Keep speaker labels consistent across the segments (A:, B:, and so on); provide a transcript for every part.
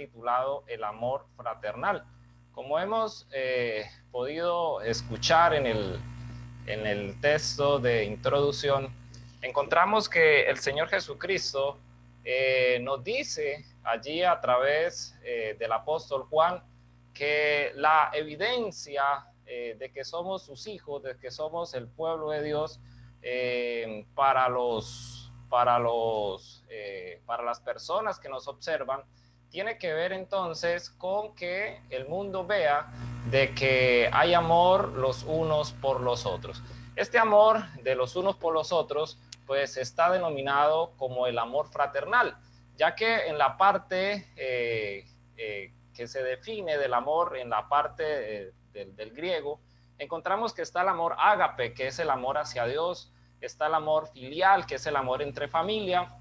A: titulado El amor fraternal. Como hemos podido escuchar en el texto de introducción, encontramos que el Señor Jesucristo nos dice allí a través del apóstol Juan que la evidencia de que somos sus hijos, de que somos el pueblo de Dios, para las personas que nos observan, tiene que ver entonces con que el mundo vea de que hay amor los unos por los otros. Este amor de los unos por los otros pues está denominado como el amor fraternal, ya que en la parte que se define del amor, en la parte del griego, encontramos que está el amor ágape, que es el amor hacia Dios, está el amor filial, que es el amor entre familia,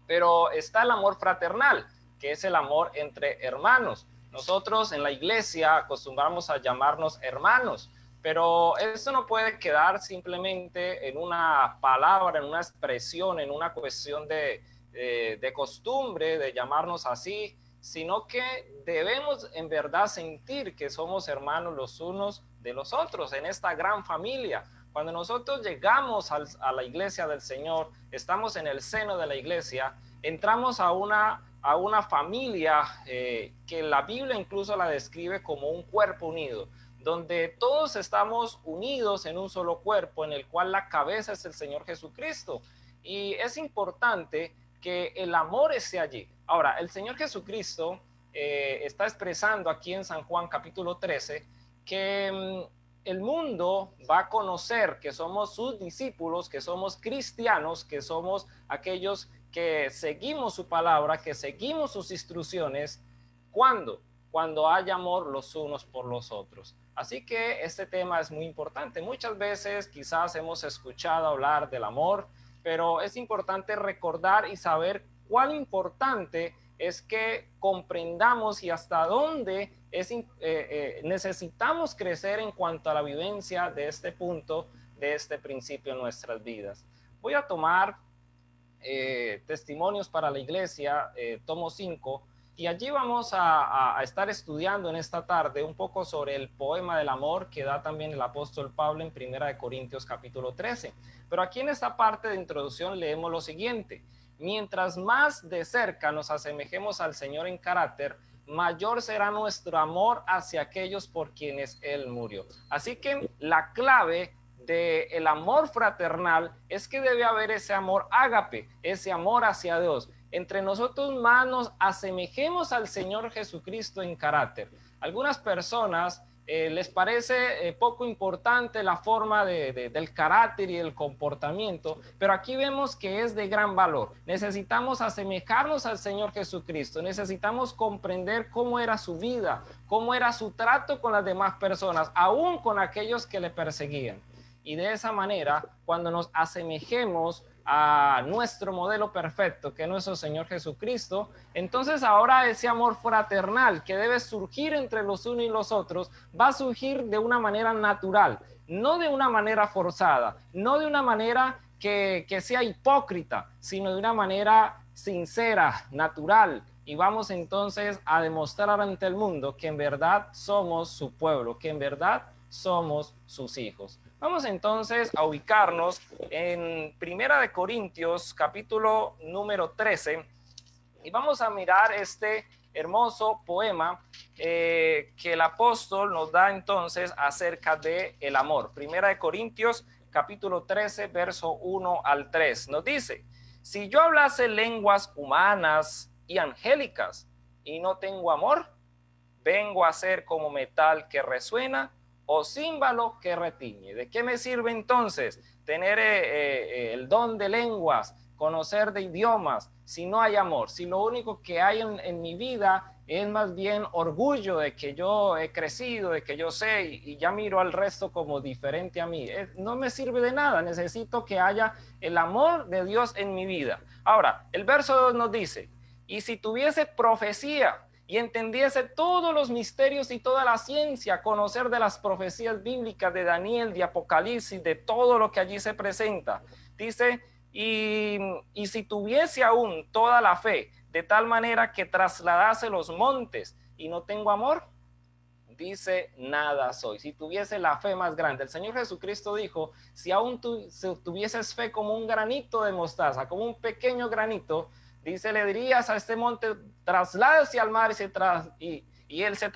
A: pero está el amor fraternal, que es el amor entre hermanos. Nosotros en la iglesia acostumbramos a llamarnos hermanos, pero esto no puede quedar simplemente en una palabra, en una expresión, en una cuestión de costumbre, de llamarnos así, sino que debemos en verdad sentir que somos hermanos los unos de los otros en esta gran familia. Cuando nosotros llegamos a la iglesia del Señor, estamos en el seno de la iglesia, entramos a una familia que la Biblia incluso la describe como un cuerpo unido, donde todos estamos unidos en un solo cuerpo, en el cual la cabeza es el Señor Jesucristo. Y es importante que el amor esté allí. Ahora, el Señor Jesucristo está expresando aquí en San Juan capítulo 13 que el mundo va a conocer que somos sus discípulos, que somos cristianos, que somos aquellos que seguimos su palabra, que seguimos sus instrucciones. ¿Cuándo? Cuando haya amor los unos por los otros. Así que este tema es muy importante. Muchas veces quizás hemos escuchado hablar del amor, pero es importante recordar y saber cuán importante es que comprendamos y hasta dónde necesitamos crecer en cuanto a la vivencia de este punto, de este principio en nuestras vidas. Voy a tomar Testimonios para la Iglesia, tomo 5, y allí vamos a estar estudiando en esta tarde un poco sobre el poema del amor que da también el apóstol Pablo en 1 Corintios capítulo 13. Pero aquí en esta parte de introducción leemos lo siguiente: mientras más de cerca nos asemejemos al Señor en carácter, mayor será nuestro amor hacia aquellos por quienes Él murió. Así que la clave del amor fraternal es que debe haber ese amor ágape, ese amor hacia Dios. Entre nosotros más nos asemejemos al Señor Jesucristo en carácter. Algunas personas les parece poco importante la forma del carácter y el comportamiento, pero aquí vemos que es de gran valor. Necesitamos asemejarnos al Señor Jesucristo, necesitamos comprender cómo era su vida, cómo era su trato con las demás personas, aún con aquellos que le perseguían. Y de esa manera, cuando nos asemejemos a nuestro modelo perfecto, que es nuestro Señor Jesucristo, entonces ahora ese amor fraternal que debe surgir entre los unos y los otros va a surgir de una manera natural, no de una manera forzada, no de una manera que sea hipócrita, sino de una manera sincera, natural. Y vamos entonces a demostrar ante el mundo que en verdad somos su pueblo, que en verdad somos sus hijos. Vamos entonces a ubicarnos en 1 Corintios capítulo número 13 y vamos a mirar este hermoso poema que el apóstol nos da entonces acerca del amor. 1 Corintios capítulo 13 verso 1 al 3 nos dice: si yo hablase lenguas humanas y angélicas y no tengo amor, vengo a ser como metal que resuena o címbalo que retiñe. ¿De qué me sirve entonces tener el don de lenguas, conocer de idiomas, si no hay amor? Si lo único que hay en mi vida es más bien orgullo de que yo he crecido, de que yo sé, y ya miro al resto como diferente a mí. No me sirve de nada, necesito que haya el amor de Dios en mi vida. Ahora, el verso 2 nos dice: y si tuviese profecía y entendiese todos los misterios y toda la ciencia, conocer de las profecías bíblicas de Daniel, de Apocalipsis, de todo lo que allí se presenta. Dice, y si tuviese aún toda la fe, de tal manera que trasladase los montes y no tengo amor, dice, nada soy. Si tuviese la fe más grande, el Señor Jesucristo dijo, si aún tuvieses fe como un granito de mostaza, como un pequeño granito, dice, le dirías a este monte, trasládese al mar y él se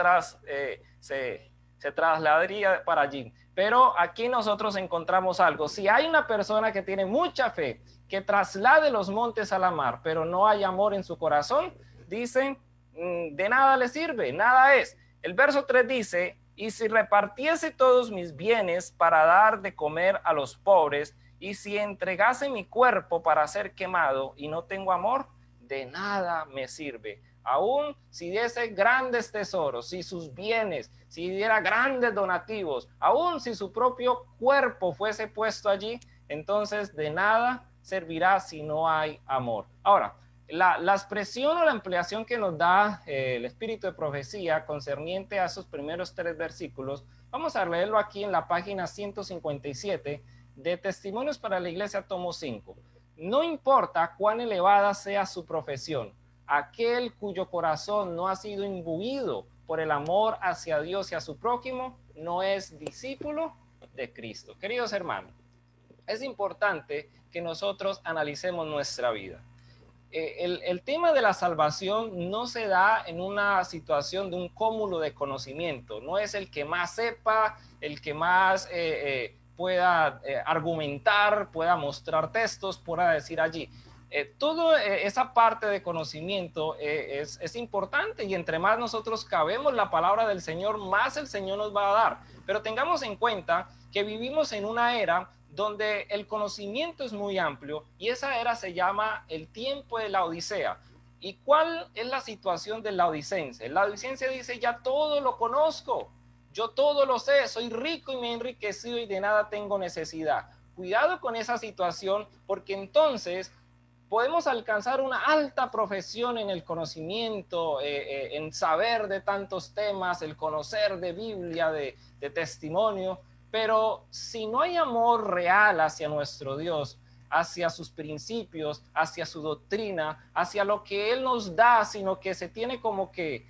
A: trasladaría para allí. Pero aquí nosotros encontramos algo. Si hay una persona que tiene mucha fe, que traslade los montes a la mar, pero no hay amor en su corazón, dicen, de nada le sirve, nada es. El verso 3 dice, y si repartiese todos mis bienes para dar de comer a los pobres, y si entregase mi cuerpo para ser quemado y no tengo amor, de nada me sirve. Aún si diese grandes tesoros, si sus bienes, si diera grandes donativos, aún si su propio cuerpo fuese puesto allí, entonces de nada servirá si no hay amor. Ahora, la expresión o la ampliación que nos da el espíritu de profecía concerniente a esos primeros 3 versículos, vamos a leerlo aquí en la página 157 de Testimonios para la Iglesia, tomo 5. No importa cuán elevada sea su profesión, aquel cuyo corazón no ha sido imbuido por el amor hacia Dios y a su prójimo, no es discípulo de Cristo. Queridos hermanos, es importante que nosotros analicemos nuestra vida. El tema de la salvación no se da en una situación de un cúmulo de conocimiento. No es el que más sepa, el que más pueda argumentar, pueda mostrar textos, pueda decir allí. Toda esa parte de conocimiento es importante, y entre más nosotros cabemos la palabra del Señor, más el Señor nos va a dar. Pero tengamos en cuenta que vivimos en una era donde el conocimiento es muy amplio, y esa era se llama el tiempo de la Odisea. ¿Y cuál es la situación del laodicense? El laodicense dice, ya todo lo conozco, yo todo lo sé, soy rico y me he enriquecido y de nada tengo necesidad. Cuidado con esa situación, porque entonces podemos alcanzar una alta profesión en el conocimiento, en saber de tantos temas, el conocer de Biblia, de testimonio, pero si no hay amor real hacia nuestro Dios, hacia sus principios, hacia su doctrina, hacia lo que Él nos da, sino que se tiene como que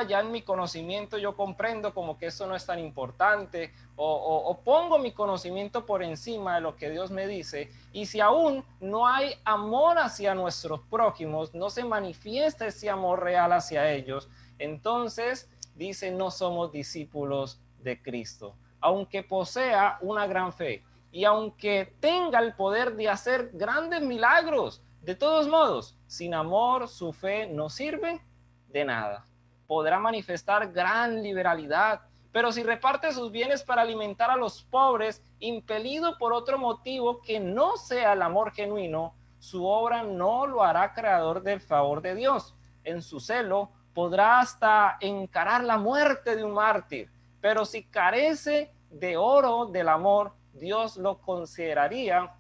A: ya en mi conocimiento yo comprendo como que eso no es tan importante, o pongo mi conocimiento por encima de lo que Dios me dice, y si aún no hay amor hacia nuestros prójimos, no se manifiesta ese amor real hacia ellos, entonces dice, no somos discípulos de Cristo. Aunque posea una gran fe y aunque tenga el poder de hacer grandes milagros, de todos modos, sin amor su fe no sirve de nada. Podrá manifestar gran liberalidad, pero si reparte sus bienes para alimentar a los pobres, impelido por otro motivo que no sea el amor genuino, su obra no lo hará creador del favor de Dios. En su celo podrá hasta encarar la muerte de un mártir, pero si carece de oro del amor, Dios lo consideraría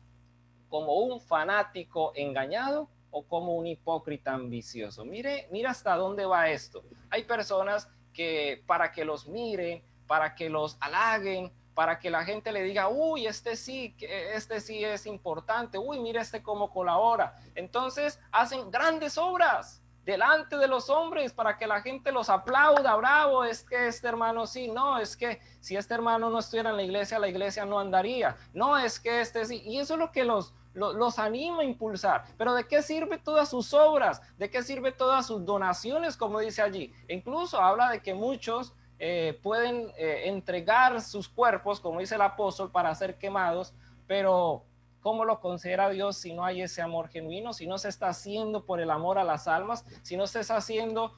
A: como un fanático engañado o como un hipócrita ambicioso. Mire hasta dónde va esto. Hay personas que para que los miren, para que los halaguen, para que la gente le diga, uy, este sí es importante, uy, mira este cómo colabora. Entonces hacen grandes obras delante de los hombres para que la gente los aplauda, bravo, es que este hermano sí, no, es que si este hermano no estuviera en la iglesia no andaría, no, es que este sí, y eso es lo que los anima a impulsar. Pero ¿de qué sirve todas sus obras? ¿De qué sirve todas sus donaciones, como dice allí? E incluso habla de que muchos pueden entregar sus cuerpos, como dice el apóstol, para ser quemados, pero ¿cómo lo considera Dios si no hay ese amor genuino? Si no se está haciendo por el amor a las almas, si no se está haciendo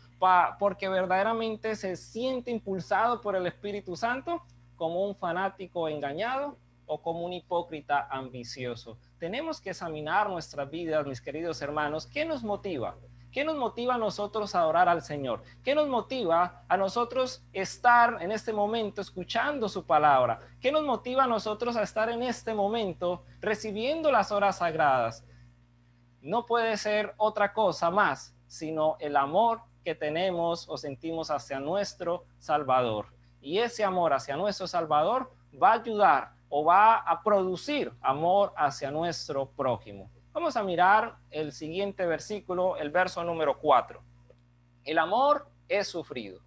A: porque verdaderamente se siente impulsado por el Espíritu Santo, como un fanático engañado o como un hipócrita ambicioso. Tenemos que examinar nuestras vidas, mis queridos hermanos. ¿Qué nos motiva? ¿Qué nos motiva a nosotros a adorar al Señor? ¿Qué nos motiva a nosotros estar en este momento escuchando su palabra? ¿Qué nos motiva a nosotros a estar en este momento recibiendo las horas sagradas? No puede ser otra cosa más, sino el amor que tenemos o sentimos hacia nuestro Salvador. Y ese amor hacia nuestro Salvador va a ayudar o va a producir amor hacia nuestro prójimo. Vamos a mirar el siguiente versículo, el verso número 4. El amor es sufrido,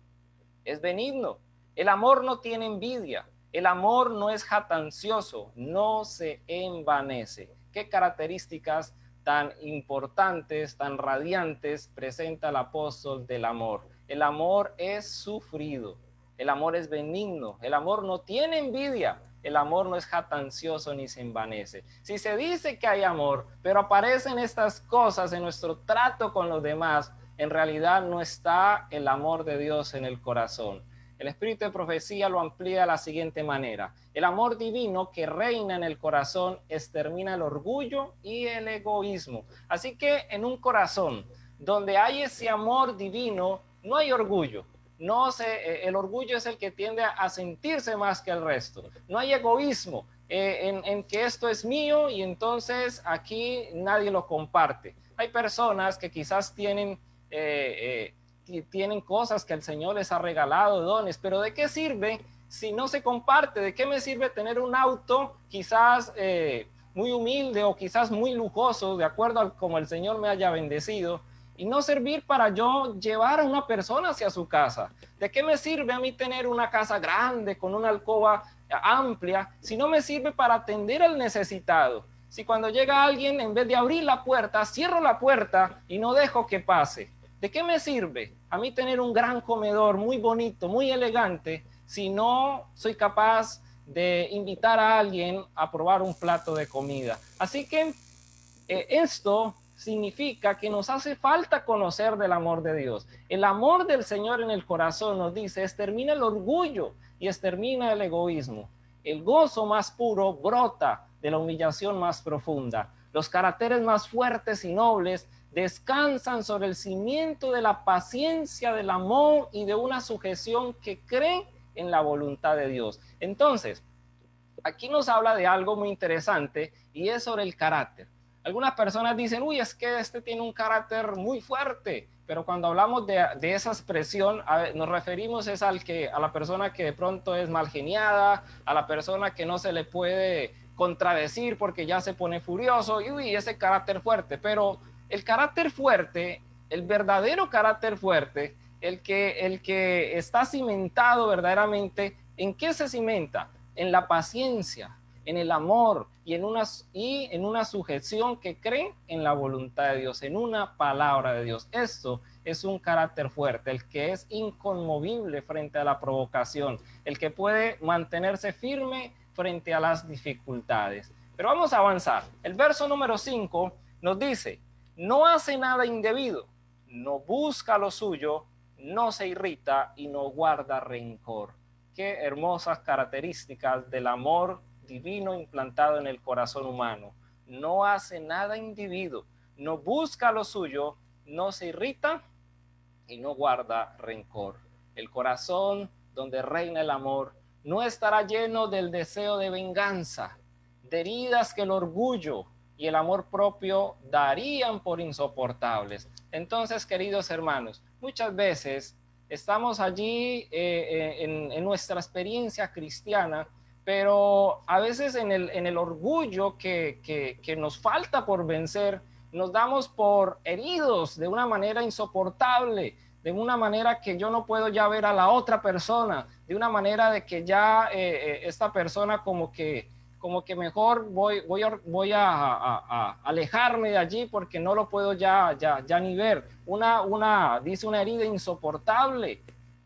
A: es benigno. El amor no tiene envidia. El amor no es jactancioso, no se envanece. ¿Qué características tan importantes, tan radiantes presenta el apóstol del amor? El amor es sufrido, el amor es benigno, el amor no tiene envidia, el amor no es jactancioso ni se envanece. Si se dice que hay amor, pero aparecen estas cosas en nuestro trato con los demás, en realidad no está el amor de Dios en el corazón. El espíritu de profecía lo amplía de la siguiente manera: el amor divino que reina en el corazón extermina el orgullo y el egoísmo. Así que en un corazón donde hay ese amor divino, no hay orgullo. El orgullo es el que tiende a sentirse más que el resto. No hay egoísmo en que esto es mío y entonces aquí nadie lo comparte. Hay personas que quizás tienen cosas que el Señor les ha regalado, dones, pero ¿de qué sirve si no se comparte? ¿De qué me sirve tener un auto quizás muy humilde o quizás muy lujoso, de acuerdo a como el Señor me haya bendecido, y no servir para yo llevar a una persona hacia su casa? ¿De qué me sirve a mí tener una casa grande con una alcoba amplia si no me sirve para atender al necesitado? Si cuando llega alguien, en vez de abrir la puerta, cierro la puerta y no dejo que pase. ¿De qué me sirve a mí tener un gran comedor muy bonito, muy elegante, si no soy capaz de invitar a alguien a probar un plato de comida? Así que esto significa que nos hace falta conocer del amor de Dios. El amor del Señor en el corazón, nos dice, extermina el orgullo y extermina el egoísmo. El gozo más puro brota de la humillación más profunda. Los caracteres más fuertes y nobles descansan sobre el cimiento de la paciencia, del amor y de una sujeción que cree en la voluntad de Dios. Entonces, aquí nos habla de algo muy interesante y es sobre el carácter. Algunas personas dicen, uy, es que este tiene un carácter muy fuerte, pero cuando hablamos de esa expresión, nos referimos es a la persona que de pronto es mal geniada, a la persona que no se le puede contradecir porque ya se pone furioso, y uy, ese carácter fuerte. Pero el carácter fuerte, el verdadero carácter fuerte, el que está cimentado verdaderamente, ¿en qué se cimenta? En la paciencia, en el amor y en una sujeción que cree en la voluntad de Dios, en una palabra de Dios. Esto es un carácter fuerte, el que es inconmovible frente a la provocación, el que puede mantenerse firme frente a las dificultades. Pero vamos a avanzar. El verso número 5 nos dice: no hace nada indebido, no busca lo suyo, no se irrita y no guarda rencor. Qué hermosas características del amor divino implantado en el corazón humano. No hace nada indebido, no busca lo suyo, no se irrita y no guarda rencor. El corazón donde reina el amor no estará lleno del deseo de venganza, de heridas que el orgullo y el amor propio darían por insoportables. Entonces, queridos hermanos, muchas veces estamos allí en nuestra experiencia cristiana, pero a veces en el orgullo que nos falta por vencer, nos damos por heridos de una manera insoportable, de una manera que yo no puedo ya ver a la otra persona, de una manera de que ya esta persona como que mejor voy a alejarme de allí porque no lo puedo ya ni ver. Dice una herida insoportable.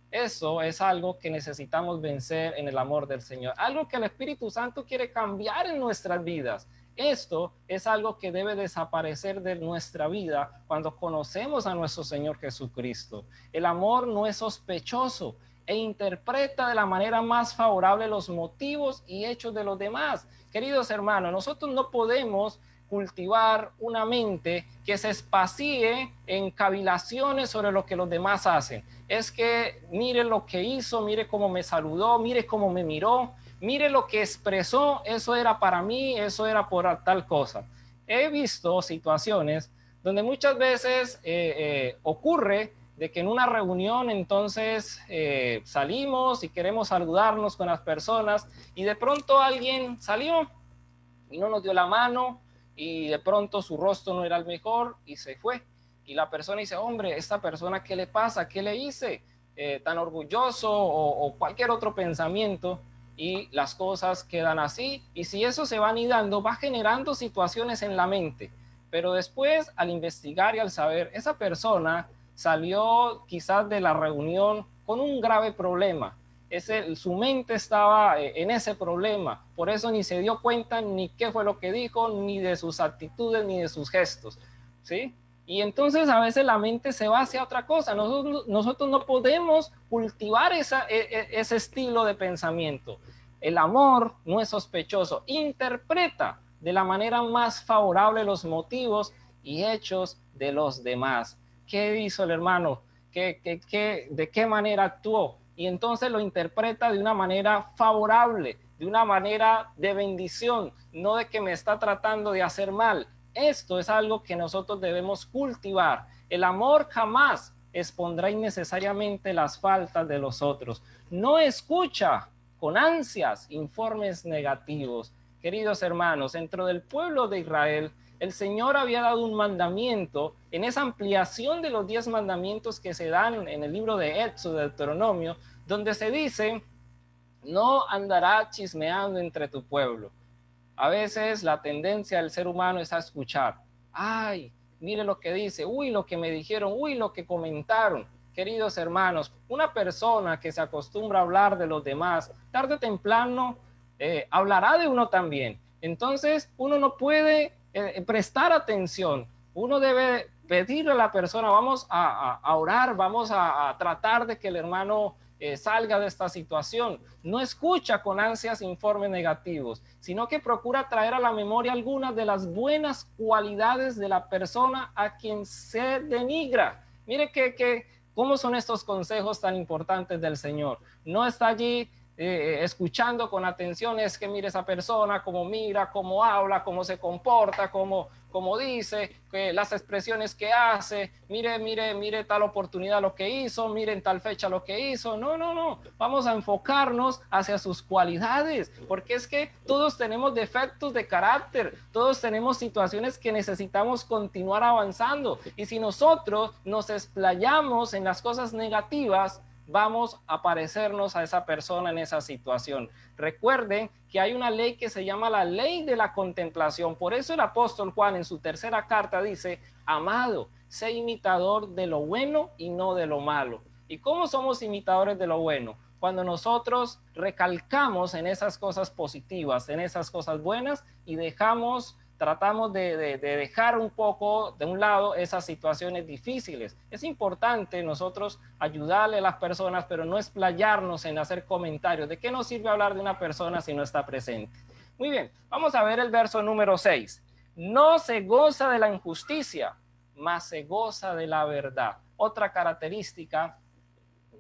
A: Eso es algo que necesitamos vencer en el amor del Señor, algo que el Espíritu Santo quiere cambiar en nuestras vidas. Esto es algo que debe desaparecer de nuestra vida cuando conocemos a nuestro Señor Jesucristo. El amor no es sospechoso e interpreta de la manera más favorable los motivos y hechos de los demás. Queridos hermanos, nosotros no podemos cultivar una mente que se espacíe en cavilaciones sobre lo que los demás hacen. Es que mire lo que hizo, mire cómo me saludó, mire cómo me miró, mire lo que expresó, eso era para mí, eso era por tal cosa. He visto situaciones donde muchas veces ocurre de que en una reunión entonces salimos y queremos saludarnos con las personas y de pronto alguien salió y no nos dio la mano y de pronto su rostro no era el mejor y se fue. Y la persona dice, hombre, esta persona, ¿qué le pasa? ¿Qué le hice? Tan orgulloso o cualquier otro pensamiento, y las cosas quedan así. Y si eso se va anidando, va generando situaciones en la mente. Pero después, al investigar y al saber, esa persona salió quizás de la reunión con un grave problema. Su mente estaba en ese problema, por eso ni se dio cuenta ni qué fue lo que dijo, ni de sus actitudes, ni de sus gestos, ¿sí? Y entonces a veces la mente se va hacia otra cosa. Nosotros no podemos cultivar ese estilo de pensamiento. El amor no es sospechoso, interpreta de la manera más favorable los motivos y hechos de los demás. ¿Qué hizo el hermano? ¿De qué manera actuó? Y entonces lo interpreta de una manera favorable, de una manera de bendición, no de que me está tratando de hacer mal. Esto es algo que nosotros debemos cultivar. El amor jamás expondrá innecesariamente las faltas de los otros. No escucha con ansias informes negativos. Queridos hermanos, dentro del pueblo de Israel, el Señor había dado un mandamiento en esa ampliación de los 10 mandamientos que se dan en el libro de Éxodo, de Deuteronomio, donde se dice, no andará chismeando entre tu pueblo. A veces la tendencia del ser humano es a escuchar, ay, mire lo que dice, uy, lo que me dijeron, uy, lo que comentaron. Queridos hermanos, una persona que se acostumbra a hablar de los demás, tarde o temprano hablará de uno también. Entonces uno no puede prestar atención, uno debe pedirle a la persona, vamos a orar, vamos a tratar de que el hermano salga de esta situación. No escucha con ansias informes negativos, sino que procura traer a la memoria algunas de las buenas cualidades de la persona a quien se denigra. Mire cómo son estos consejos tan importantes del Señor. No está allí escuchando con atención, es que mire esa persona, cómo mira, cómo habla, cómo se comporta, cómo dice, las expresiones que hace, mire tal oportunidad lo que hizo, mire en tal fecha lo que hizo. No, vamos a enfocarnos hacia sus cualidades, porque es que todos tenemos defectos de carácter, todos tenemos situaciones que necesitamos continuar avanzando, y si nosotros nos explayamos en las cosas negativas, vamos a parecernos a esa persona en esa situación. Recuerden que hay una ley que se llama la ley de la contemplación. Por eso el apóstol Juan en su tercera carta dice, amado, sé imitador de lo bueno y no de lo malo. ¿Y cómo somos imitadores de lo bueno? Cuando nosotros recalcamos en esas cosas positivas, en esas cosas buenas, y tratamos de dejar un poco de un lado esas situaciones difíciles. Es importante nosotros ayudarle a las personas, pero no explayarnos en hacer comentarios. ¿De qué nos sirve hablar de una persona si no está presente? Muy bien, vamos a ver el verso número 6. No se goza de la injusticia, mas se goza de la verdad. Otra característica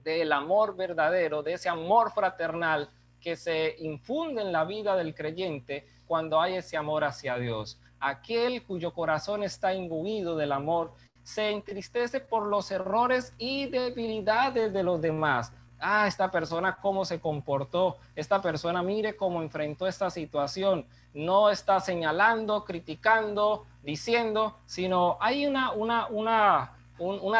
A: del amor verdadero, de ese amor fraternal que se infunde en la vida del creyente cuando hay ese amor hacia Dios. Aquel cuyo corazón está imbuido del amor se entristece por los errores y debilidades de los demás. Esta persona cómo se comportó, esta persona mire cómo enfrentó esta situación. No está señalando, criticando, diciendo, sino hay una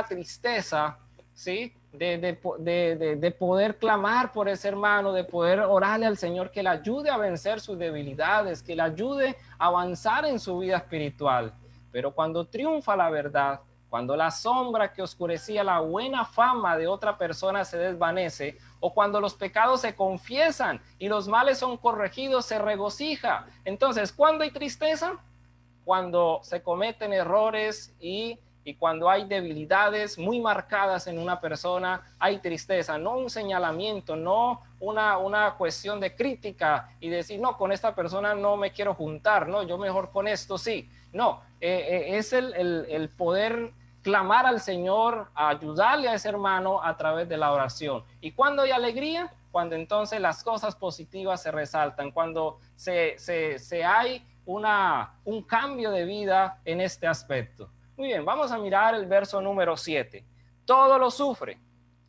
A: tristeza, ¿sí? De poder clamar por ese hermano, de poder orarle al Señor que le ayude a vencer sus debilidades, que le ayude a avanzar en su vida espiritual. Pero cuando triunfa la verdad, cuando la sombra que oscurecía la buena fama de otra persona se desvanece, o cuando los pecados se confiesan y los males son corregidos, se regocija. Entonces, ¿cuándo hay tristeza? Cuando se cometen errores y cuando hay debilidades muy marcadas en una persona, hay tristeza, no un señalamiento, no una cuestión de crítica y decir, no, con esta persona no me quiero juntar, no, yo mejor con esto sí. No, es el poder clamar al Señor, a ayudarle a ese hermano a través de la oración. ¿Y cuando hay alegría? Cuando entonces las cosas positivas se resaltan, cuando se hay un cambio de vida en este aspecto. Muy bien, vamos a mirar el verso número 7. Todo lo sufre,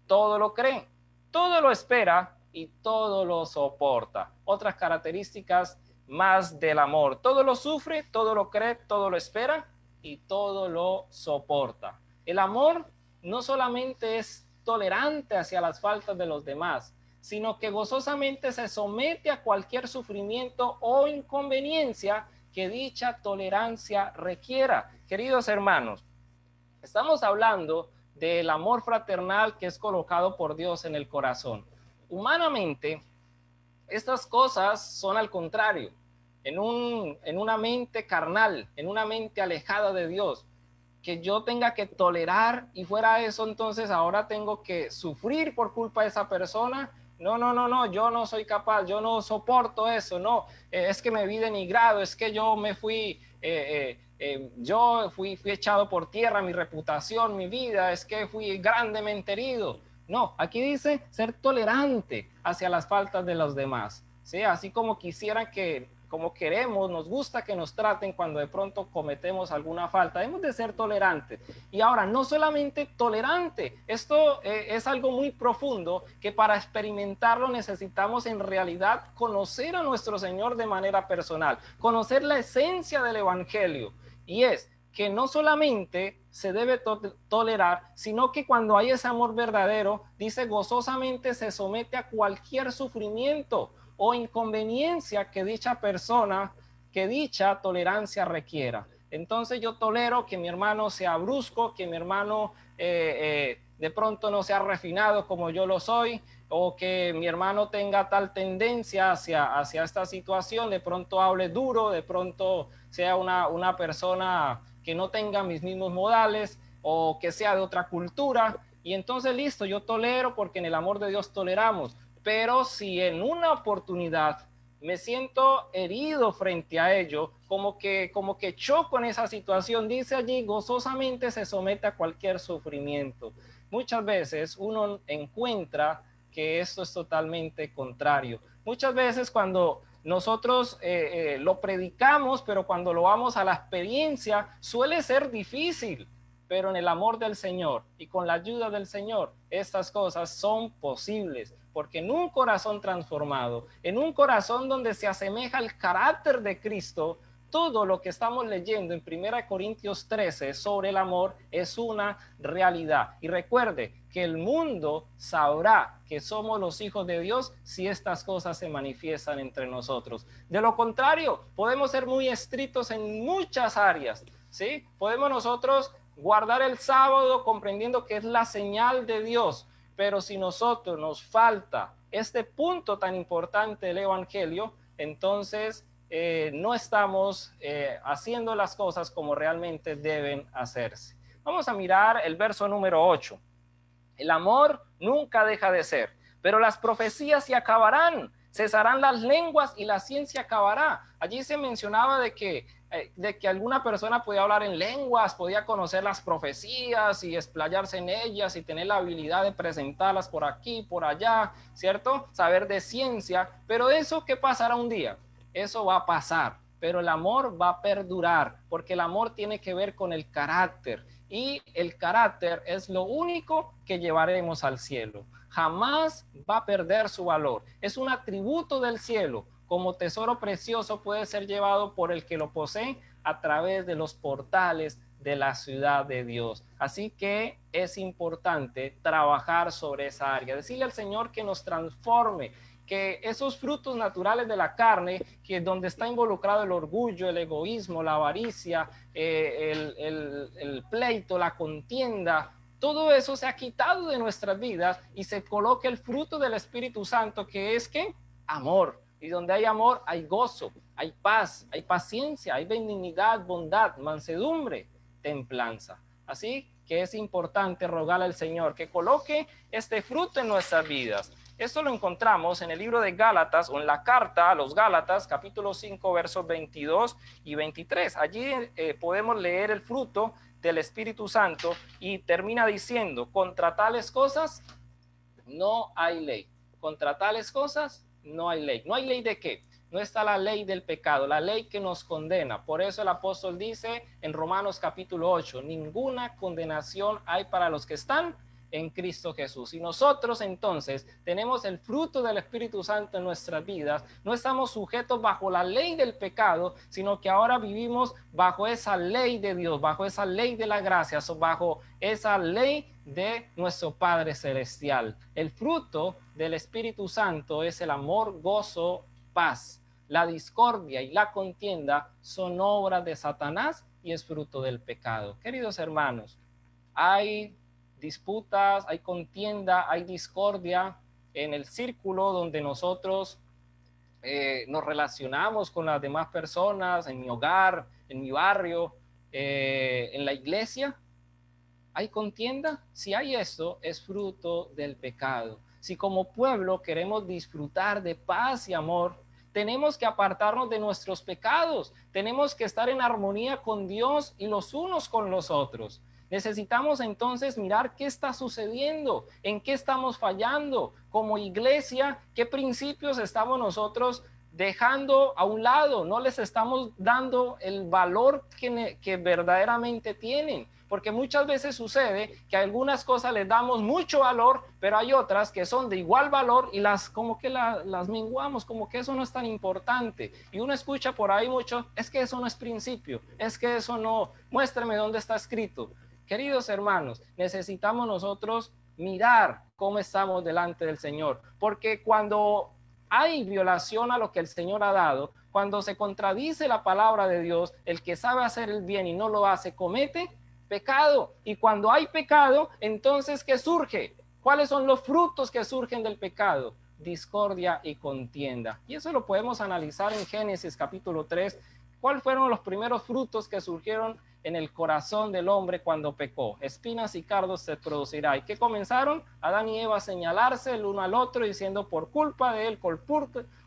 A: todo lo cree, todo lo espera y todo lo soporta. Otras características más del amor. Todo lo sufre, todo lo cree, todo lo espera y todo lo soporta. El amor no solamente es tolerante hacia las faltas de los demás, sino que gozosamente se somete a cualquier sufrimiento o inconveniencia que dicha tolerancia requiera. Queridos hermanos, estamos hablando del amor fraternal que es colocado por Dios en el corazón. Humanamente, estas cosas son al contrario. En una mente carnal, en una mente alejada de Dios, que yo tenga que tolerar y fuera eso, entonces ahora tengo que sufrir por culpa de esa persona. No, yo no soy capaz, yo no soporto eso, no, es que me vi denigrado, es que yo me fui, yo fui echado por tierra, mi reputación, mi vida, es que fui grandemente herido. No, aquí dice ser tolerante hacia las faltas de los demás, ¿sí? Así como quisieran que, como queremos, nos gusta que nos traten cuando de pronto cometemos alguna falta, hemos de ser tolerantes. Y ahora, no solamente tolerante, esto es algo muy profundo que para experimentarlo necesitamos en realidad conocer a nuestro Señor de manera personal, conocer la esencia del Evangelio, y es que no solamente se debe tolerar, sino que cuando hay ese amor verdadero, dice gozosamente se somete a cualquier sufrimiento o inconveniencia que dicha persona, que dicha tolerancia requiera. Entonces yo tolero que mi hermano sea brusco, que mi hermano de pronto no sea refinado como yo lo soy, o que mi hermano tenga tal tendencia hacia esta situación, de pronto hable duro, de pronto sea una persona que no tenga mis mismos modales o que sea de otra cultura, y entonces listo, yo tolero porque en el amor de Dios toleramos. Pero si en una oportunidad me siento herido frente a ello, como que choco en esa situación, dice allí, gozosamente se somete a cualquier sufrimiento. Muchas veces uno encuentra que esto es totalmente contrario. Muchas veces cuando nosotros lo predicamos, pero cuando lo vamos a la experiencia, suele ser difícil, pero en el amor del Señor y con la ayuda del Señor, estas cosas son posibles, porque en un corazón transformado, en un corazón donde se asemeja al carácter de Cristo, todo lo que estamos leyendo en 1 Corintios 13 sobre el amor es una realidad. Y recuerde que el mundo sabrá que somos los hijos de Dios si estas cosas se manifiestan entre nosotros. De lo contrario, podemos ser muy estrictos en muchas áreas, ¿sí? Podemos nosotros guardar el sábado comprendiendo que es la señal de Dios, pero si nosotros nos falta este punto tan importante del Evangelio, entonces no estamos haciendo las cosas como realmente deben hacerse. Vamos a mirar el verso número 8. El amor nunca deja de ser, pero las profecías se acabarán, cesarán las lenguas y la ciencia acabará. Allí se mencionaba de que alguna persona podía hablar en lenguas, podía conocer las profecías y explayarse en ellas y tener la habilidad de presentarlas por aquí, por allá, ¿cierto? Saber de ciencia, pero eso ¿qué pasará un día? Eso va a pasar, pero el amor va a perdurar, porque el amor tiene que ver con el carácter, y el carácter es lo único que llevaremos al cielo. Jamás va a perder su valor. Es un atributo del cielo. Como tesoro precioso puede ser llevado por el que lo posee a través de los portales de la ciudad de Dios. Así que es importante trabajar sobre esa área. Decirle al Señor que nos transforme, que esos frutos naturales de la carne, que donde está involucrado el orgullo, el egoísmo, la avaricia, el pleito, la contienda, todo eso se ha quitado de nuestras vidas y se coloca el fruto del Espíritu Santo, que es ¿qué? Amor. Y donde hay amor hay gozo, hay paz, hay paciencia, hay benignidad, bondad, mansedumbre, templanza. Así que es importante rogarle al Señor que coloque este fruto en nuestras vidas. Esto lo encontramos en el libro de Gálatas, o en la carta a los Gálatas, capítulo 5, versos 22 y 23. Allí podemos leer el fruto del Espíritu Santo y termina diciendo, contra tales cosas no hay ley. Contra tales cosas no hay ley. ¿No hay ley de qué? No está la ley del pecado, la ley que nos condena. Por eso el apóstol dice en Romanos capítulo 8, ninguna condenación hay para los que están en Cristo Jesús. Y nosotros entonces tenemos el fruto del Espíritu Santo en nuestras vidas. No estamos sujetos bajo la ley del pecado, sino que ahora vivimos bajo esa ley de Dios, bajo esa ley de la gracia, bajo esa ley de nuestro Padre Celestial. El fruto del Espíritu Santo es el amor, gozo, paz. La discordia y la contienda son obras de Satanás y es fruto del pecado. Queridos hermanos, hay disputas, hay contienda, hay discordia en el círculo donde nosotros nos relacionamos con las demás personas, en mi hogar, en mi barrio, en la iglesia. ¿Hay contienda? Si hay esto, es fruto del pecado. Si como pueblo queremos disfrutar de paz y amor, tenemos que apartarnos de nuestros pecados. Tenemos que estar en armonía con Dios y los unos con los otros. Necesitamos entonces mirar qué está sucediendo, en qué estamos fallando como iglesia, qué principios estamos nosotros dejando a un lado, no les estamos dando el valor que verdaderamente tienen. Porque muchas veces sucede que a algunas cosas les damos mucho valor, pero hay otras que son de igual valor y las menguamos, como que eso no es tan importante. Y uno escucha por ahí mucho, es que eso no es principio, es que eso no, muéstrame dónde está escrito. Queridos hermanos, necesitamos nosotros mirar cómo estamos delante del Señor, porque cuando hay violación a lo que el Señor ha dado, cuando se contradice la palabra de Dios, el que sabe hacer el bien y no lo hace, comete pecado. Y cuando hay pecado, entonces ¿qué surge? ¿Cuáles son los frutos que surgen del pecado? Discordia y contienda. Y eso lo podemos analizar en Génesis capítulo 3. ¿Cuáles fueron los primeros frutos que surgieron en el corazón del hombre cuando pecó? Espinas y cardos se producirá. ¿Y qué comenzaron? Adán y Eva a señalarse el uno al otro diciendo, por culpa de él, por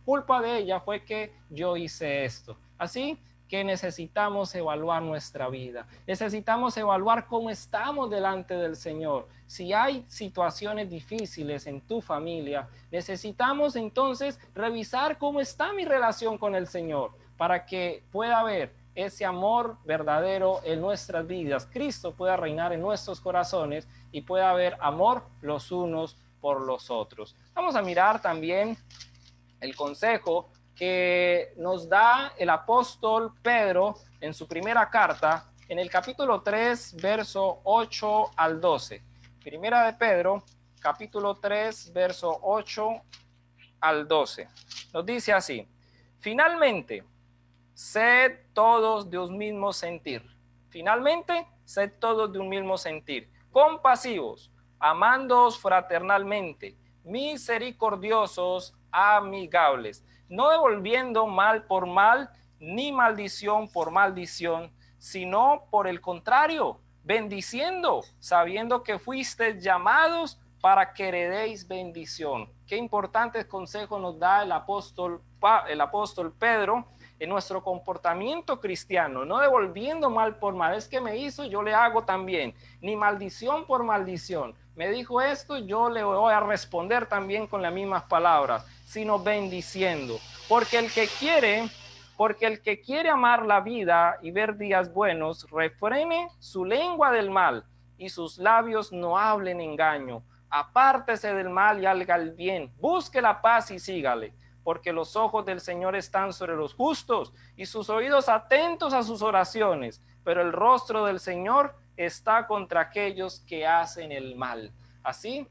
A: culpa de ella fue que yo hice esto. Así que necesitamos evaluar nuestra vida. Necesitamos evaluar cómo estamos delante del Señor. Si hay situaciones difíciles en tu familia, necesitamos entonces revisar cómo está mi relación con el Señor para que pueda haber ese amor verdadero en nuestras vidas. Cristo pueda reinar en nuestros corazones y pueda haber amor los unos por los otros. Vamos a mirar también el consejo que nos da el apóstol Pedro en su primera carta, en el capítulo 3, verso 8 al 12. Primera de Pedro, capítulo 3, verso 8 al 12. Nos dice así: finalmente, sed todos de un mismo sentir. Finalmente, sed todos de un mismo sentir, compasivos, amándoos fraternalmente, misericordiosos, amigables, no devolviendo mal por mal, ni maldición por maldición, sino por el contrario, bendiciendo, sabiendo que fuisteis llamados para que heredéis bendición. Qué importantes consejos nos da el apóstol Pedro en nuestro comportamiento cristiano, no devolviendo mal por mal. Es que me hizo, yo le hago también, ni maldición por maldición. Me dijo esto, yo le voy a responder también con las mismas palabras, sino bendiciendo. Porque el que quiere amar la vida y ver días buenos, refrene su lengua del mal y sus labios no hablen engaño. Apártese del mal y haga el bien, busque la paz y sígale. Porque los ojos del Señor están sobre los justos y sus oídos atentos a sus oraciones, pero el rostro del Señor está contra aquellos que hacen el mal. Así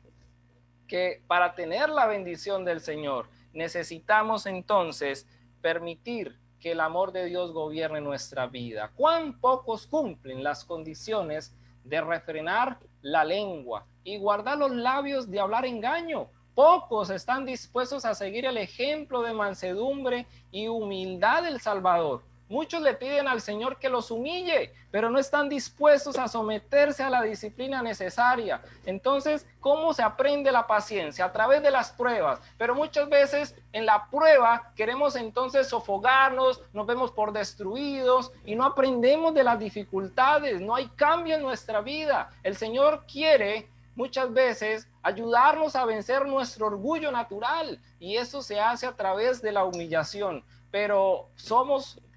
A: que para tener la bendición del Señor necesitamos entonces permitir que el amor de Dios gobierne nuestra vida. ¿Cuán pocos cumplen las condiciones de refrenar la lengua y guardar los labios de hablar engaño? Pocos están dispuestos a seguir el ejemplo de mansedumbre y humildad del Salvador. Muchos le piden al Señor que los humille, pero no están dispuestos a someterse a la disciplina necesaria. Entonces, ¿cómo se aprende la paciencia? A través de las pruebas. Pero muchas veces en la prueba queremos entonces sofocarnos, nos vemos por destruidos y no aprendemos de las dificultades. No hay cambio en nuestra vida. El Señor quiere muchas veces ayudarnos a vencer nuestro orgullo natural y eso se hace a través de la humillación. Pero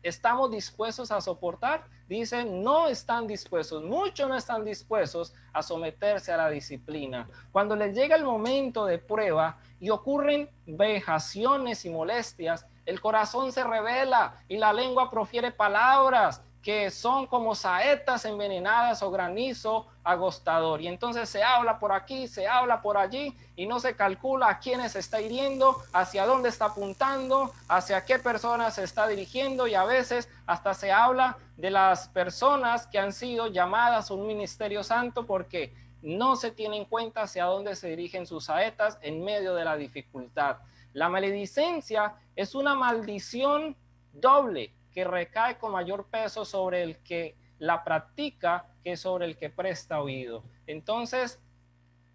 A: ¿estamos dispuestos a soportar? dice, no están dispuestos, muchos no están dispuestos a someterse a la disciplina. Cuando les llega el momento de prueba y ocurren vejaciones y molestias, el corazón se revela y la lengua profiere palabras que son como saetas envenenadas o granizo agostador. Y entonces se habla por aquí, se habla por allí y no se calcula a quiénes se está hiriendo, hacia dónde está apuntando, hacia qué personas se está dirigiendo, y a veces hasta se habla de las personas que han sido llamadas a un ministerio santo porque no se tiene en cuenta hacia dónde se dirigen sus saetas en medio de la dificultad. La maledicencia es una maldición doble que recae con mayor peso sobre el que la practica que sobre el que presta oído. Entonces,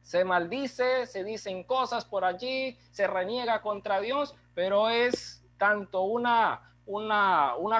A: se maldice, se dicen cosas por allí, se reniega contra Dios, pero es tanto una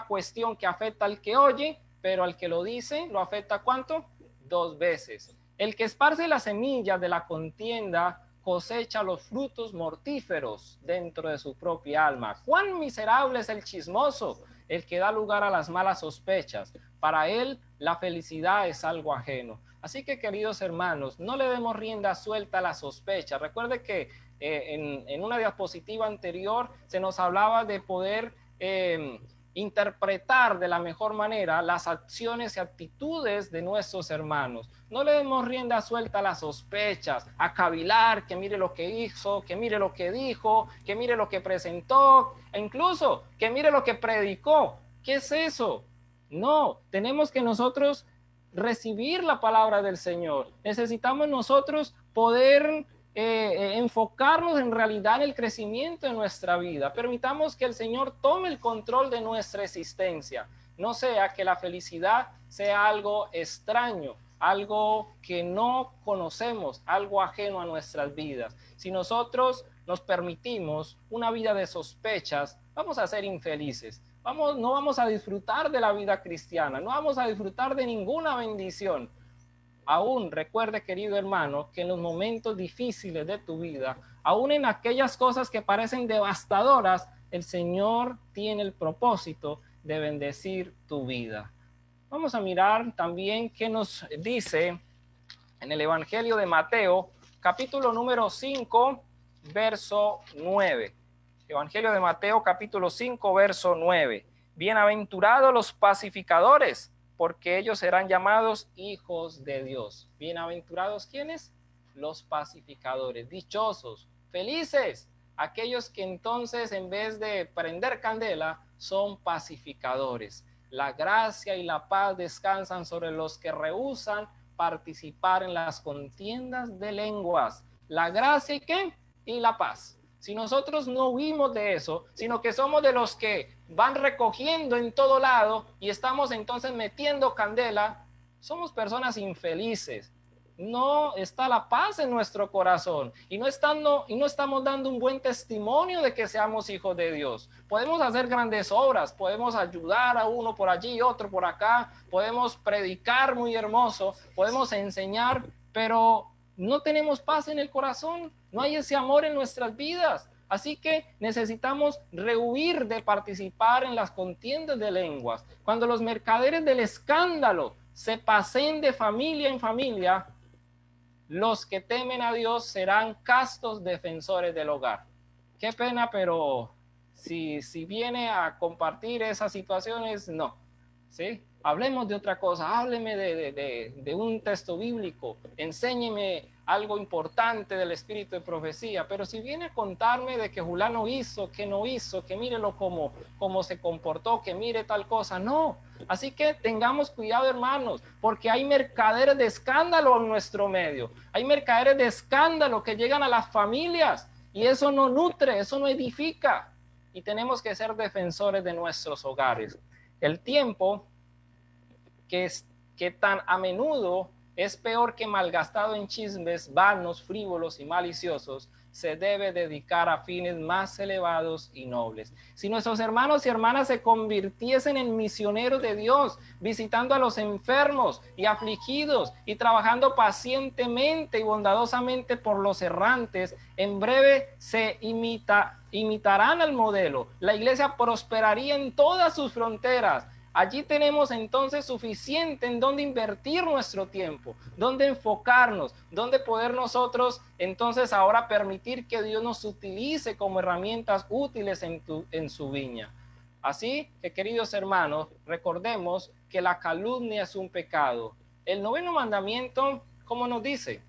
A: cuestión que afecta al que oye, pero al que lo dice, ¿lo afecta cuánto? 2 veces. El que esparce las semillas de la contienda cosecha los frutos mortíferos dentro de su propia alma. ¡Cuán miserable es el chismoso, el que da lugar a las malas sospechas! Para él la felicidad es algo ajeno. Así que, queridos hermanos, no le demos rienda suelta a la sospecha. Recuerde que en una diapositiva anterior se nos hablaba de poder interpretar de la mejor manera las acciones y actitudes de nuestros hermanos. No le demos rienda suelta a las sospechas, a cavilar, que mire lo que hizo, que mire lo que dijo, que mire lo que presentó, e incluso que mire lo que predicó. ¿Qué es eso? No, tenemos que nosotros recibir la palabra del Señor. Necesitamos nosotros poder enfocarnos en realidad en el crecimiento de nuestra vida. Permitamos que el Señor tome el control de nuestra existencia. No sea que la felicidad sea algo extraño, algo que no conocemos, algo ajeno a nuestras vidas. Si nosotros nos permitimos una vida de sospechas, vamos a ser infelices. No vamos a disfrutar de la vida cristiana, no vamos a disfrutar de ninguna bendición. Aún recuerde, querido hermano, que en los momentos difíciles de tu vida, aún en aquellas cosas que parecen devastadoras, el Señor tiene el propósito de bendecir tu vida. Vamos a mirar también qué nos dice en el Evangelio de Mateo, capítulo número 5, verso 9. Evangelio de Mateo, capítulo 5, verso 9. Bienaventurados los pacificadores, porque ellos serán llamados hijos de Dios. Bienaventurados, ¿quiénes? Los pacificadores. Dichosos, felices, aquellos que entonces en vez de prender candela son pacificadores. La gracia y la paz descansan sobre los que rehúsan participar en las contiendas de lenguas. La gracia y ¿qué? Y la paz. Si nosotros no huimos de eso, sino que somos de los que van recogiendo en todo lado y estamos entonces metiendo candela, somos personas infelices. No está la paz en nuestro corazón y no estamos dando un buen testimonio de que seamos hijos de Dios. Podemos hacer grandes obras, podemos ayudar a uno por allí, otro por acá, podemos predicar muy hermoso, podemos enseñar, pero no tenemos paz en el corazón, no hay ese amor en nuestras vidas. Así que necesitamos rehuir de participar en las contiendas de lenguas. Cuando los mercaderes del escándalo se pasen de familia en familia, los que temen a Dios serán castos defensores del hogar. Qué pena, pero si viene a compartir esas situaciones, no. ¿Sí? Hablemos de otra cosa, hábleme de un texto bíblico, enséñeme algo importante del espíritu de profecía, pero si viene a contarme de que Julano hizo, que no hizo, que mírelo cómo se comportó, que mire tal cosa, no. Así que tengamos cuidado, hermanos, porque hay mercaderes de escándalo en nuestro medio, hay mercaderes de escándalo que llegan a las familias y eso no nutre, eso no edifica, y tenemos que ser defensores de nuestros hogares. El tiempo que tan a menudo es peor que malgastado en chismes vanos, frívolos y maliciosos, se debe dedicar a fines más elevados y nobles. Si nuestros hermanos y hermanas se convirtiesen en misioneros de Dios, visitando a los enfermos y afligidos y trabajando pacientemente y bondadosamente por los errantes, en breve se imitarán al modelo. La iglesia prosperaría en todas sus fronteras. Allí tenemos entonces suficiente en donde invertir nuestro tiempo, donde enfocarnos, donde poder nosotros entonces ahora permitir que Dios nos utilice como herramientas útiles en su viña. Así que, queridos hermanos, recordemos que la calumnia es un pecado. El 9º mandamiento, ¿cómo nos dice?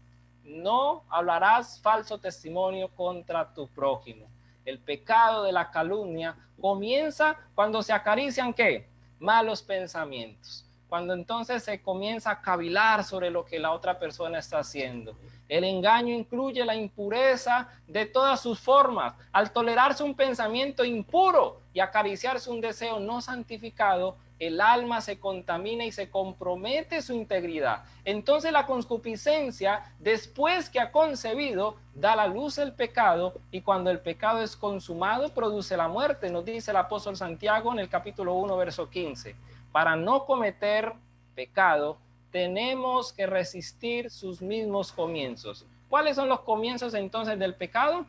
A: No hablarás falso testimonio contra tu prójimo. El pecado de la calumnia comienza cuando se acarician, ¿qué? Malos pensamientos. Cuando entonces se comienza a cavilar sobre lo que la otra persona está haciendo. El engaño incluye la impureza de todas sus formas. Al tolerarse un pensamiento impuro y acariciarse un deseo no santificado, el alma se contamina y se compromete su integridad. Entonces la concupiscencia, después que ha concebido, da a la luz el pecado, y cuando el pecado es consumado, produce la muerte. Nos dice el apóstol Santiago en el capítulo 1, verso 15. Para no cometer pecado, tenemos que resistir sus mismos comienzos. ¿Cuáles son los comienzos entonces del pecado?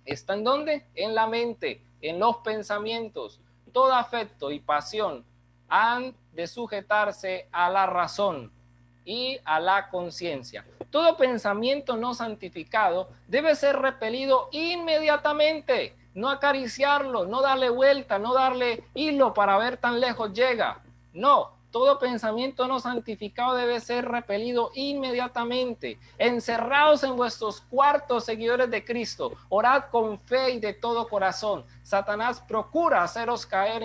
A: ¿Están dónde? En la mente, en los pensamientos. Todo afecto y pasión han de sujetarse a la razón y a la conciencia. Todo pensamiento no santificado debe ser repelido inmediatamente. No acariciarlo, no darle vuelta, no darle hilo para ver tan lejos llega. No, todo pensamiento no santificado debe ser repelido inmediatamente. Encerrados en vuestros cuartos, seguidores de Cristo, orad con fe y de todo corazón. Satanás procura haceros caer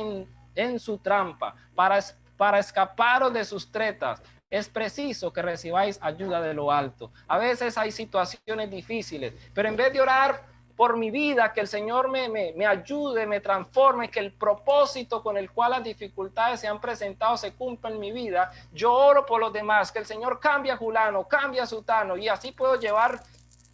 A: en su trampa para escaparos de sus tretas. Es preciso que recibáis ayuda de lo alto. A veces hay situaciones difíciles, pero en vez de orar por mi vida, que el Señor me ayude, me transforme, que el propósito con el cual las dificultades se han presentado se cumpla en mi vida, yo oro por los demás, que el Señor cambie a Julano, cambie a Sutano, y así puedo llevar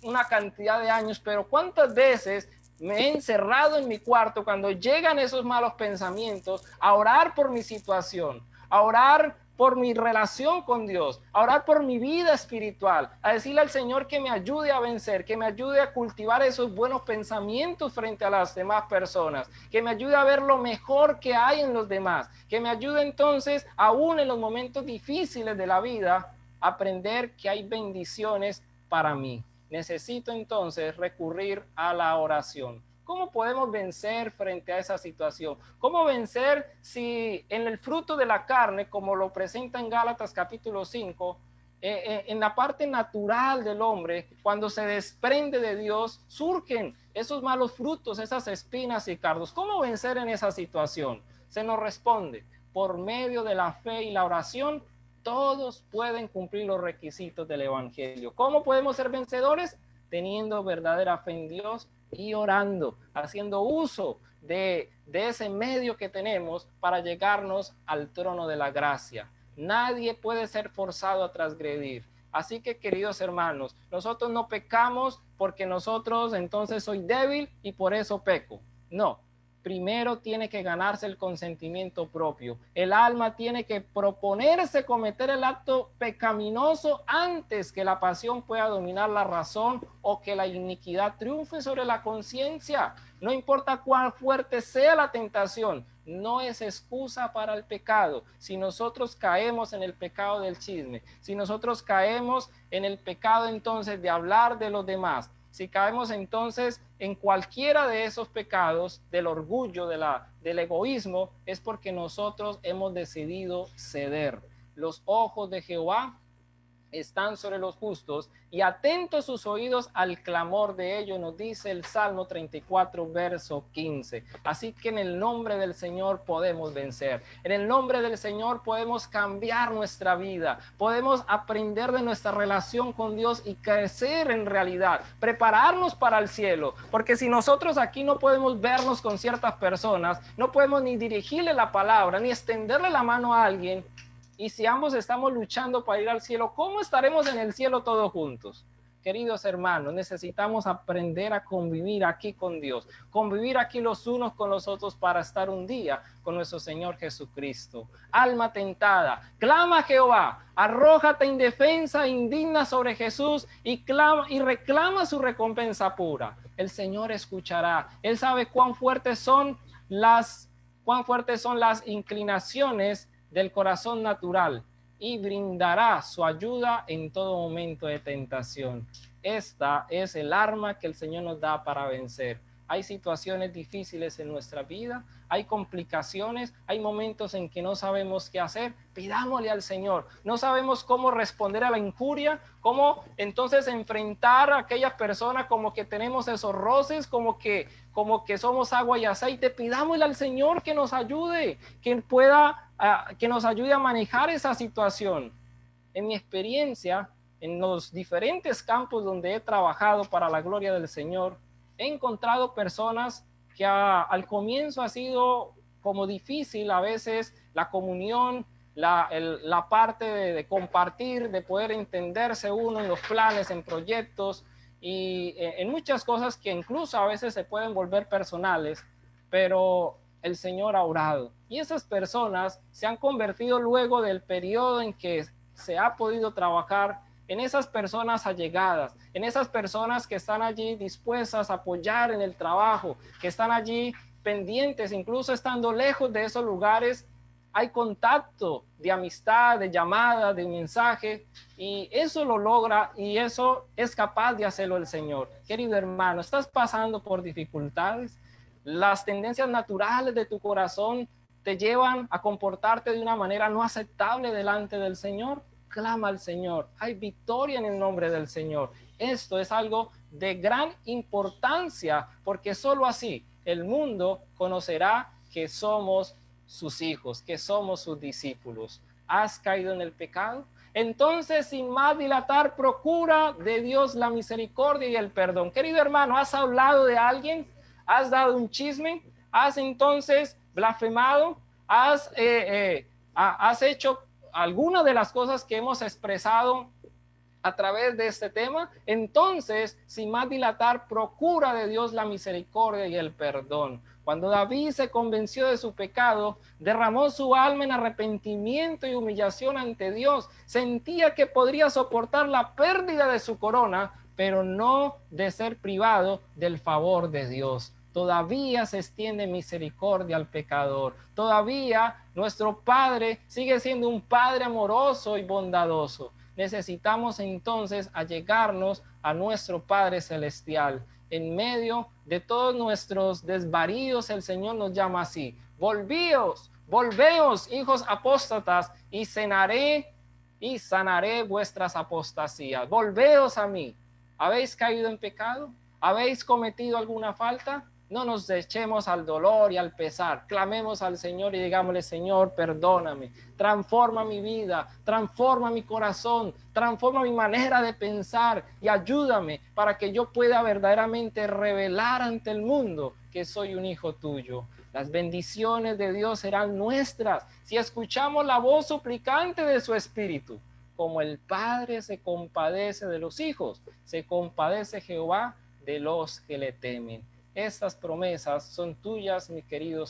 A: una cantidad de años. Pero ¿cuántas veces me he encerrado en mi cuarto cuando llegan esos malos pensamientos a orar por mi situación, a orar por mi relación con Dios, a orar por mi vida espiritual, a decirle al Señor que me ayude a vencer, que me ayude a cultivar esos buenos pensamientos frente a las demás personas, que me ayude a ver lo mejor que hay en los demás, que me ayude entonces, aún en los momentos difíciles de la vida, a aprender que hay bendiciones para mí? Necesito entonces recurrir a la oración. ¿Cómo podemos vencer frente a esa situación? ¿Cómo vencer si en el fruto de la carne, como lo presenta en Gálatas capítulo 5, en la parte natural del hombre, cuando se desprende de Dios, surgen esos malos frutos, esas espinas y cardos? ¿Cómo vencer en esa situación? Se nos responde, por medio de la fe y la oración, todos pueden cumplir los requisitos del evangelio. ¿Cómo podemos ser vencedores? Teniendo verdadera fe en Dios y orando, haciendo uso de ese medio que tenemos para llegarnos al trono de la gracia. Nadie puede ser forzado a transgredir. Así que, queridos hermanos, nosotros no pecamos porque nosotros entonces soy débil y por eso peco. No. Primero tiene que ganarse el consentimiento propio. El alma tiene que proponerse cometer el acto pecaminoso antes que la pasión pueda dominar la razón o que la iniquidad triunfe sobre la conciencia. No importa cuán fuerte sea la tentación, no es excusa para el pecado. Si nosotros caemos en el pecado del chisme, si nosotros caemos en el pecado entonces de hablar de los demás, si caemos entonces en cualquiera de esos pecados, del orgullo, del egoísmo, es porque nosotros hemos decidido ceder. Los ojos de Jehová están sobre los justos y atentos sus oídos al clamor de ellos, nos dice el Salmo 34, verso 15. Así que en el nombre del Señor podemos vencer. En el nombre del Señor podemos cambiar nuestra vida. Podemos aprender de nuestra relación con Dios y crecer en realidad. Prepararnos para el cielo. Porque si nosotros aquí no podemos vernos con ciertas personas, no podemos ni dirigirle la palabra, ni extenderle la mano a alguien. Y si ambos estamos luchando para ir al cielo, ¿cómo estaremos en el cielo todos juntos? Queridos hermanos, necesitamos aprender a convivir aquí con Dios, convivir aquí los unos con los otros para estar un día con nuestro Señor Jesucristo. Alma tentada, clama a Jehová, arrójate indefensa, indigna sobre Jesús y reclama su recompensa pura. El Señor escuchará. Él sabe cuán fuertes son las cuán fuertes son las inclinaciones del corazón natural y brindará su ayuda en todo momento de tentación. Esta es el arma que el Señor nos da para vencer. Hay situaciones difíciles en nuestra vida, hay complicaciones, hay momentos en que no sabemos qué hacer. Pidámosle al Señor. No sabemos cómo responder a la injuria, cómo entonces enfrentar a aquellas personas como que tenemos esos roces, como que somos agua y aceite. Pidámosle al Señor que nos ayude, que nos ayude a manejar esa situación. En mi experiencia, en los diferentes campos donde he trabajado para la gloria del Señor, he encontrado personas que al comienzo ha sido como difícil a veces la comunión, la parte de compartir, de poder entenderse uno en los planes, en proyectos y en muchas cosas que incluso a veces se pueden volver personales, pero el Señor ha orado. Y esas personas se han convertido luego del periodo en que se ha podido trabajar en esas personas allegadas, en esas personas que están allí dispuestas a apoyar en el trabajo, que están allí pendientes, incluso estando lejos de esos lugares, hay contacto de amistad, de llamada, de mensaje, y eso lo logra y eso es capaz de hacerlo el Señor. Querido hermano, ¿estás pasando por dificultades? Las tendencias naturales de tu corazón te llevan a comportarte de una manera no aceptable delante del Señor. Clama al Señor. Hay victoria en el nombre del Señor. Esto es algo de gran importancia porque solo así el mundo conocerá que somos sus hijos, que somos sus discípulos. ¿Has caído en el pecado? Entonces, sin más dilatar, procura de Dios la misericordia y el perdón. Querido hermano, ¿has hablado de alguien? ¿Has dado un chisme? ¿Has entonces blasfemado? ¿Has hecho alguna de las cosas que hemos expresado a través de este tema? Entonces, sin más dilatar, procura de Dios la misericordia y el perdón. Cuando David se convenció de su pecado, derramó su alma en arrepentimiento y humillación ante Dios. Sentía que podría soportar la pérdida de su corona, pero no de ser privado del favor de Dios. Todavía se extiende misericordia al pecador. Todavía nuestro Padre sigue siendo un Padre amoroso y bondadoso. Necesitamos entonces allegarnos a nuestro Padre Celestial. En medio de todos nuestros desvaríos, el Señor nos llama así: volvíos, volveos, hijos apóstatas, y sanaré vuestras apostasías. Volveos a mí. ¿Habéis caído en pecado? ¿Habéis cometido alguna falta? No nos echemos al dolor y al pesar. Clamemos al Señor y digámosle: Señor, perdóname, transforma mi vida, transforma mi corazón, transforma mi manera de pensar y ayúdame para que yo pueda verdaderamente revelar ante el mundo que soy un hijo tuyo. Las bendiciones de Dios serán nuestras si escuchamos la voz suplicante de su Espíritu. Como el Padre se compadece de los hijos, se compadece Jehová de los que le temen. Estas promesas son tuyas, mi querido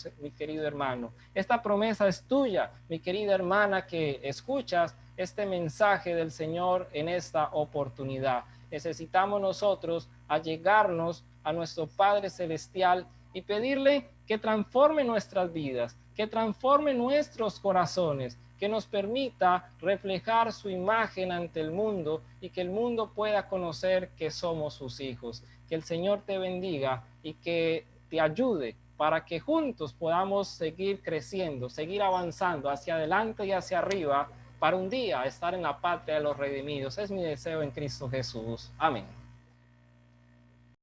A: hermano. Esta promesa es tuya, mi querida hermana, que escuchas este mensaje del Señor en esta oportunidad. Necesitamos nosotros allegarnos a nuestro Padre Celestial y pedirle que transforme nuestras vidas, que transforme nuestros corazones, que nos permita reflejar su imagen ante el mundo y que el mundo pueda conocer que somos sus hijos. Que el Señor te bendiga y que te ayude para que juntos podamos seguir creciendo, seguir avanzando hacia adelante y hacia arriba para un día estar en la patria de los redimidos. Es mi deseo en Cristo Jesús. Amén.